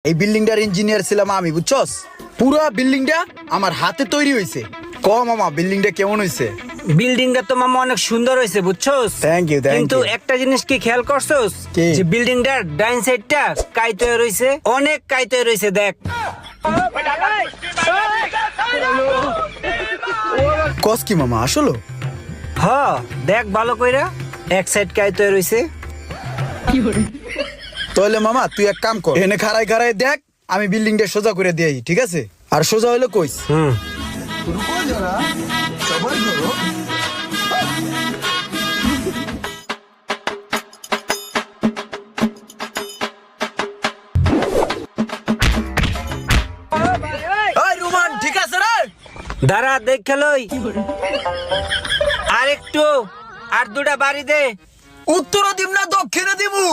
এই বিল্ডিংটার ইঞ্জিনিয়ার ছিলাম আমি, বুঝছস? পুরো বিল্ডিংটা আমার হাতে তৈরি হয়েছে। ক মামা, বিল্ডিংটা কেমন হয়েছে? বিল্ডিংটা তো মামা অনেক সুন্দর হয়েছে, বুঝছস? Thank you, thank কিন্তু you. একটা জিনিস কি খেয়াল করছস? কি? যে বিল্ডিংটার ডাইন সাইডটা কাইতে রইছে, অনেক কাইতে রইছে, দেখ। কস কি মামা, আসলো? হ, দেখ ভালো কইরা, এক সাইড কাইতে রইছে। তাহলে মামা তুই এক কাম কর, এনে খাড়াই খাড়াই দেখ, আমি বিল্ডিংটা সোজা করে দিই, ঠিক আছে? আর সোজা হলে কইস। হুম। এই রুমান, ঠিক আছে রে? দাঁড়া, দেখ খেলই। আর একটু, আর দুটা বাড়ি দে। উত্তর দিম না দক্ষিণে দিমু?